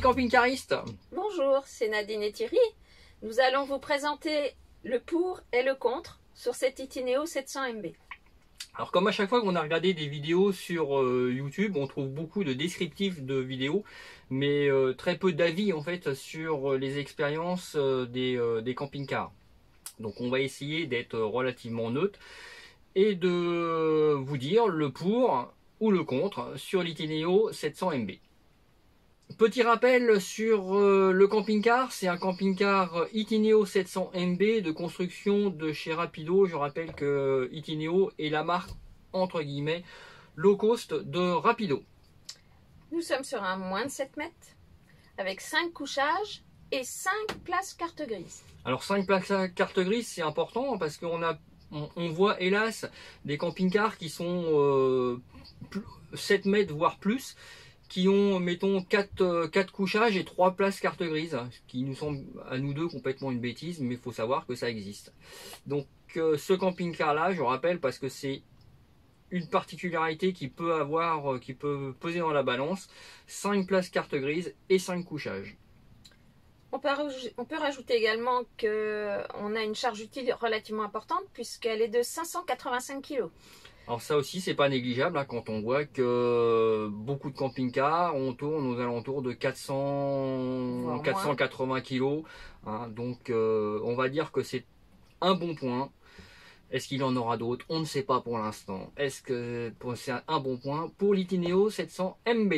camping-caristes. Bonjour, c'est Nadine et Thierry. Nous allons vous présenter le pour et le contre sur cet Itineo 700 MB. Alors comme à chaque fois qu'on a regardé des vidéos sur YouTube, on trouve beaucoup de descriptifs de vidéos, mais très peu d'avis en fait sur les expériences des camping-cars. Donc on va essayer d'être relativement neutre et de vous dire le pour ou le contre sur l'Itineo 700 MB. Petit rappel sur le camping-car, c'est un camping-car Itineo 700 MB de construction de chez Rapido. Je rappelle que Itineo est la marque entre guillemets low cost de Rapido. Nous sommes sur un moins de 7 mètres avec 5 couchages et 5 places carte grise. Alors 5 places carte grise, c'est important parce qu'on voit hélas des camping-cars qui sont 7 mètres voire plus, qui ont mettons 4 couchages et 3 places carte grise, ce qui nous semble à nous deux complètement une bêtise, mais il faut savoir que ça existe. Donc ce camping-car là, je rappelle, parce que c'est une particularité qui peut peser dans la balance, 5 places carte grise et 5 couchages. On peut rajouter également qu'on a une charge utile relativement importante puisqu'elle est de 585 kg. Alors ça aussi c'est pas négligeable hein, quand on voit que beaucoup de camping-cars on tourne aux alentours de 480 kg hein, donc on va dire que c'est un bon point. Est-ce qu'il en aura d'autres? On ne sait pas pour l'instant. Est-ce que c'est un bon point pour l'Itineo 700 MB?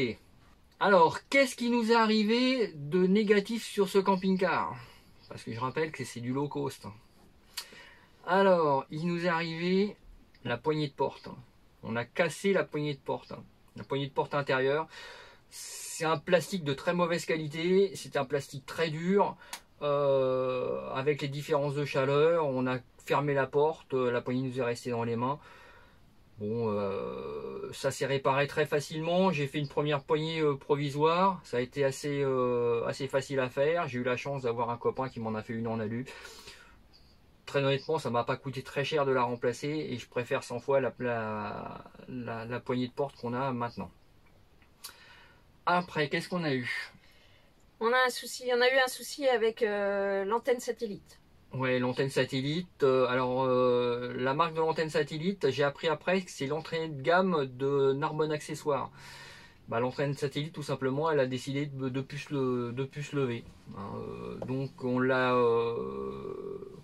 Alors qu'est-ce qui nous est arrivé de négatif sur ce camping-car? Parce que je rappelle que c'est du low cost. Alors il nous est arrivé la poignée de porte. On a cassé la poignée de porte. La poignée de porte intérieure, c'est un plastique de très mauvaise qualité. C'est un plastique très dur. Avec les différences de chaleur, on a fermé la porte. La poignée nous est restée dans les mains. Bon, ça s'est réparé très facilement. J'ai fait une première poignée provisoire. Ça a été assez facile à faire. J'ai eu la chance d'avoir un copain qui m'en a fait une en alu. Très honnêtement, ça m'a pas coûté très cher de la remplacer et je préfère 100 fois la poignée de porte qu'on a maintenant. Après, qu'est-ce qu'on a eu? On a eu un souci avec l'antenne satellite. Ouais, l'antenne satellite. La marque de l'antenne satellite, j'ai appris après que c'est l'entrée de gamme de Narbonne Accessoires. Bah, l'antenne satellite, tout simplement, elle a décidé de plus se lever. Donc on l'a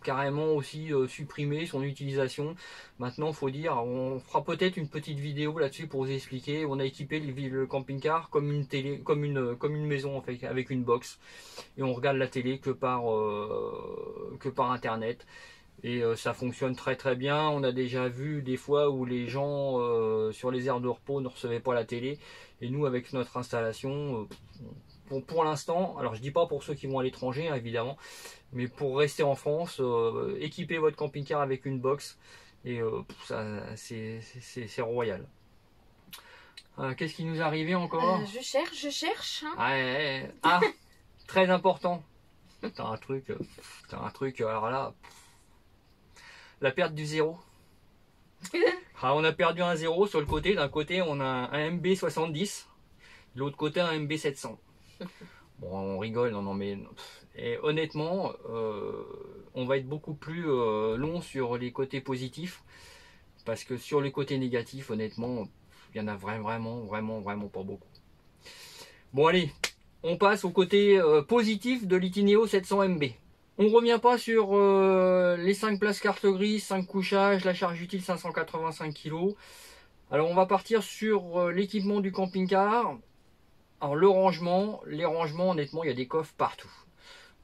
carrément aussi supprimé son utilisation. Maintenant, faut dire, on fera peut-être une petite vidéo là-dessus pour vous expliquer. On a équipé le camping-car comme une télé, comme une maison en fait, avec une box, et on regarde la télé que par internet. Et ça fonctionne très très bien. On a déjà vu des fois où les gens sur les aires de repos ne recevaient pas la télé. Et nous, avec notre installation, pour l'instant, alors je dis pas pour ceux qui vont à l'étranger hein, évidemment, mais pour rester en France, équipez votre camping-car avec une box et ça c'est royal. Qu'est-ce qui nous est arrivé encore? Je cherche. Hein. Ouais, ah, très important. T'as un truc, alors là, la perte du zéro. Ah, on a perdu un zéro sur le côté. D'un côté, on a un MB70, de l'autre côté, un MB700. Bon, on rigole, non, mais et honnêtement, on va être beaucoup plus long sur les côtés positifs parce que sur les côtés négatifs, honnêtement, il y en a vraiment pas beaucoup. Bon, allez, on passe au côté positif de l'Itineo 700 MB. On revient pas sur les 5 places carte grise, 5 couchages, la charge utile 585 kg. Alors on va partir sur l'équipement du camping-car. Alors les rangements, honnêtement, il y a des coffres partout.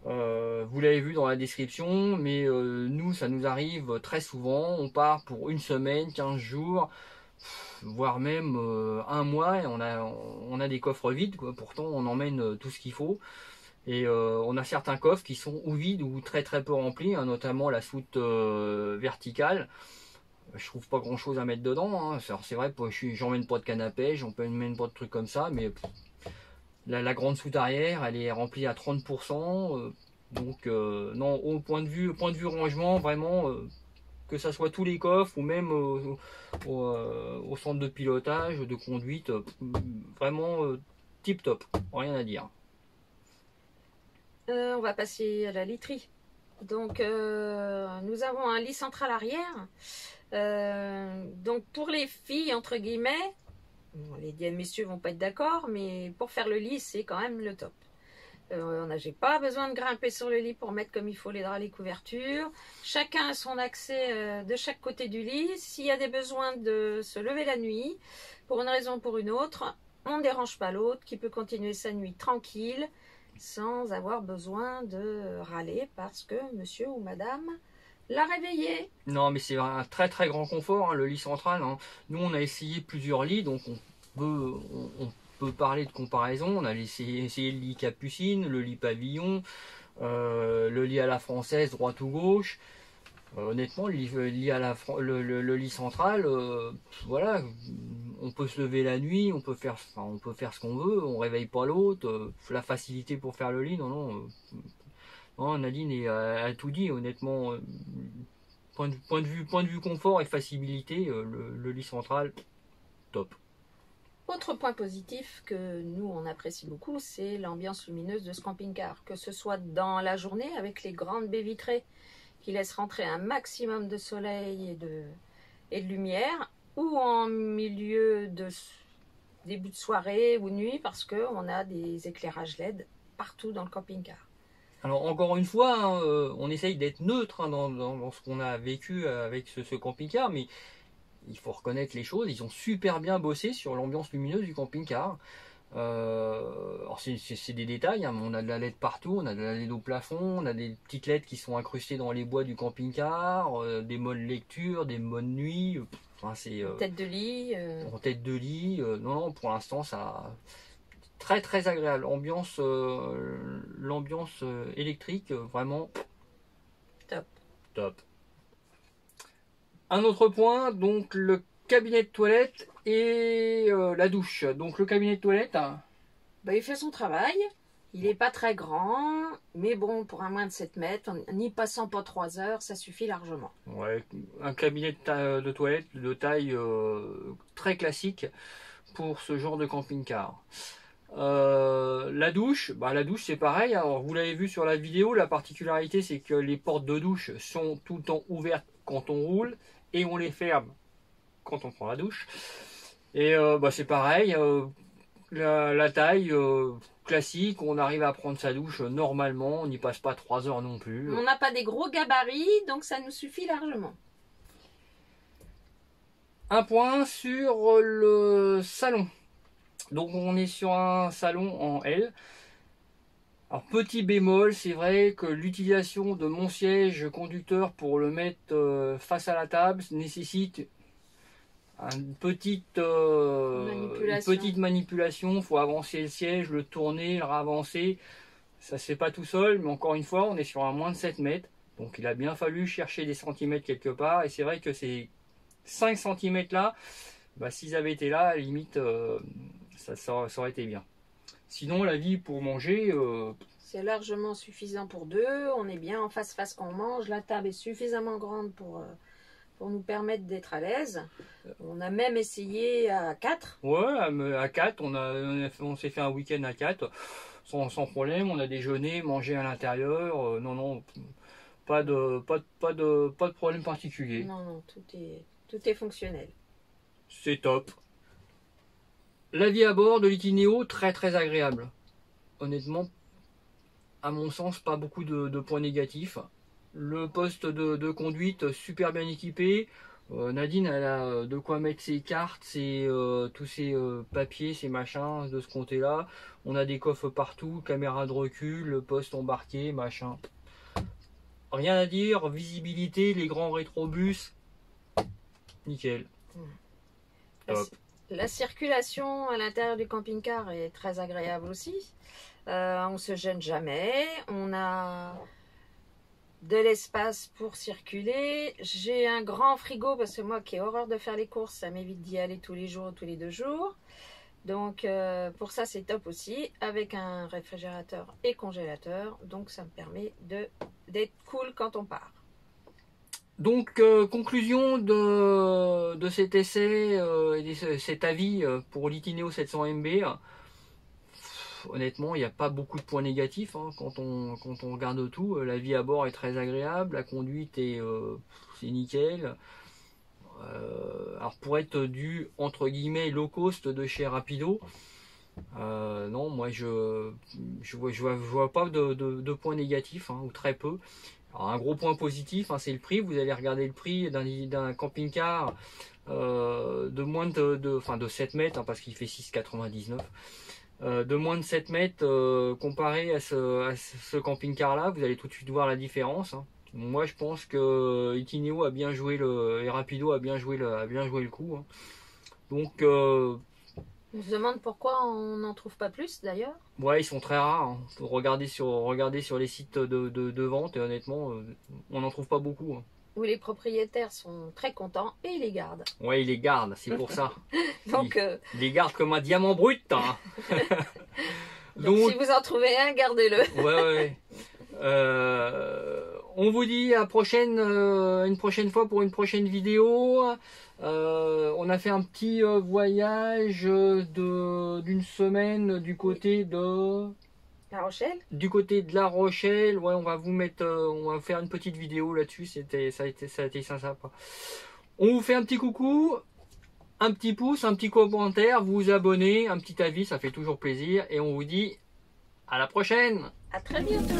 Vous l'avez vu dans la description, mais nous, ça nous arrive très souvent. On part pour une semaine, 15 jours, voire même un mois, et on a des coffres vides, quoi. Pourtant, on emmène tout ce qu'il faut. Et on a certains coffres qui sont ou vides ou très peu remplis, hein, notamment la soute verticale. Je trouve pas grand chose à mettre dedans. Hein. C'est vrai, j'emmène pas de canne à pêche, j'emmène pas de trucs comme ça, mais la grande soute arrière, elle est remplie à 30%. Donc non, au point de vue rangement, vraiment, que ça soit tous les coffres ou même au centre de pilotage, de conduite, vraiment tip top, rien à dire. On va passer à la literie. Donc, nous avons un lit central arrière. Donc, pour les filles, entre guillemets, bon, les messieurs vont pas être d'accord, mais pour faire le lit, c'est quand même le top. J'ai pas besoin de grimper sur le lit pour mettre comme il faut les draps, les couvertures. Chacun a son accès de chaque côté du lit. S'il y a des besoins de se lever la nuit, pour une raison ou pour une autre, on ne dérange pas l'autre, qui peut continuer sa nuit tranquille, sans avoir besoin de râler parce que monsieur ou madame l'a réveillé. Non, mais c'est un très très grand confort, hein, le lit central. Hein. Nous, on a essayé plusieurs lits, donc on peut parler de comparaison. On a essayé le lit capucine, le lit pavillon, le lit à la française, droite ou gauche. Honnêtement, le lit central, voilà, on peut se lever la nuit, on peut faire ce qu'on veut, on réveille pas l'autre. La facilité pour faire le lit, non, Nadine a tout dit, honnêtement. Point de vue confort et facilité, le lit central, top. Autre point positif que nous on apprécie beaucoup, c'est l'ambiance lumineuse de ce camping-car. Que ce soit dans la journée avec les grandes baies vitrées qui laissent rentrer un maximum de soleil et de lumière, ou en milieu de début de soirée ou nuit parce qu'on a des éclairages LED partout dans le camping-car. Alors encore une fois, hein, on essaye d'être neutre, hein, dans ce qu'on a vécu avec ce camping-car, mais il faut reconnaître les choses, ils ont super bien bossé sur l'ambiance lumineuse du camping-car. Alors c'est des détails, hein, mais on a de la LED partout, on a de la LED au plafond, on a des petites LED qui sont incrustées dans les bois du camping-car, des modes lecture, des modes nuit, tête de lit. En tête de lit, non, pour l'instant ça très très agréable, l'ambiance électrique, vraiment top. Un autre point, donc le cabinet de toilette et la douche. Donc le cabinet de toilette, il fait son travail, il n'est pas très grand, mais bon, pour un moins de 7 mètres, n'y passant pas 3 heures, ça suffit largement. Ouais, un cabinet de toilette de taille très classique pour ce genre de camping-car. La douche c'est pareil. Alors vous l'avez vu sur la vidéo, la particularité c'est que les portes de douche sont tout le temps ouvertes quand on roule et on les ferme quand on prend la douche. Et c'est pareil, la taille classique, on arrive à prendre sa douche normalement, on n'y passe pas 3 heures non plus. On n'a pas des gros gabarits, donc ça nous suffit largement. Un point sur le salon. Donc on est sur un salon en L. Alors petit bémol, c'est vrai que l'utilisation de mon siège conducteur pour le mettre face à la table nécessite une petite manipulation. Il faut avancer le siège, le tourner, le ravancer. Ça se fait pas tout seul, mais encore une fois, on est sur un moins de 7 mètres. Donc il a bien fallu chercher des centimètres quelque part. Et c'est vrai que ces 5 centimètres là, s'ils avaient été là, à la limite, ça aurait été bien. Sinon, la vie pour manger... c'est largement suffisant pour deux. On est bien en face quand on mange. La table est suffisamment grande pour nous permettre d'être à l'aise. On a même essayé à 4. Ouais, à 4. On s'est fait un week-end à 4 sans problème. On a déjeuné, mangé à l'intérieur. Non, pas de problème particulier. Non, tout est fonctionnel. C'est top. La vie à bord de l'Itineo, très très agréable. Honnêtement, à mon sens, pas beaucoup de points négatifs. Le poste de conduite, super bien équipé. Nadine, elle a de quoi mettre ses cartes, tous ses papiers, ses machins de ce côté-là. On a des coffres partout, caméra de recul, le poste embarqué, machin. Rien à dire, visibilité, les grands rétrobus, nickel. Top. La circulation à l'intérieur du camping-car est très agréable aussi. On ne se gêne jamais. On a de l'espace pour circuler. J'ai un grand frigo parce que moi qui ai horreur de faire les courses, ça m'évite d'y aller tous les jours, tous les 2 jours. Donc pour ça c'est top aussi, avec un réfrigérateur et congélateur. Donc ça me permet d'être cool quand on part. Donc conclusion de cet essai et de cet avis pour l'Itineo 700 MB. honnêtement, il n'y a pas beaucoup de points négatifs hein, quand on regarde tout. La vie à bord est très agréable, la conduite est c'est nickel. Alors pour être du entre guillemets low cost de chez Rapido, non, moi je vois pas de points négatifs hein, ou très peu. Alors, un gros point positif, hein, c'est le prix. Vous allez regarder le prix d'un camping-car de moins de 7 mètres, hein, parce qu'il fait 6,99. De moins de 7 mètres comparé à ce camping-car là, vous allez tout de suite voir la différence. Hein. Moi je pense que Itineo a bien joué et Rapido a bien joué le coup. Hein. Donc on se demande pourquoi on n'en trouve pas plus d'ailleurs. Ouais, ils sont très rares. Hein. Regardez sur les sites de vente et honnêtement, on n'en trouve pas beaucoup. Hein. Où les propriétaires sont très contents et ils les gardent. Ouais, ils les gardent, c'est pour ça. Donc, ils les gardent comme un diamant brut. Hein. Donc, si vous en trouvez un, gardez-le. Ouais. On vous dit à une prochaine fois pour une prochaine vidéo. On a fait un petit voyage d'une semaine du côté de La Rochelle. Du côté de La Rochelle. Ouais, on va faire une petite vidéo là-dessus. Ça a été sympa. On vous fait un petit coucou, un petit pouce, un petit commentaire, vous vous abonnez, un petit avis, ça fait toujours plaisir. Et on vous dit à la prochaine. À très bientôt.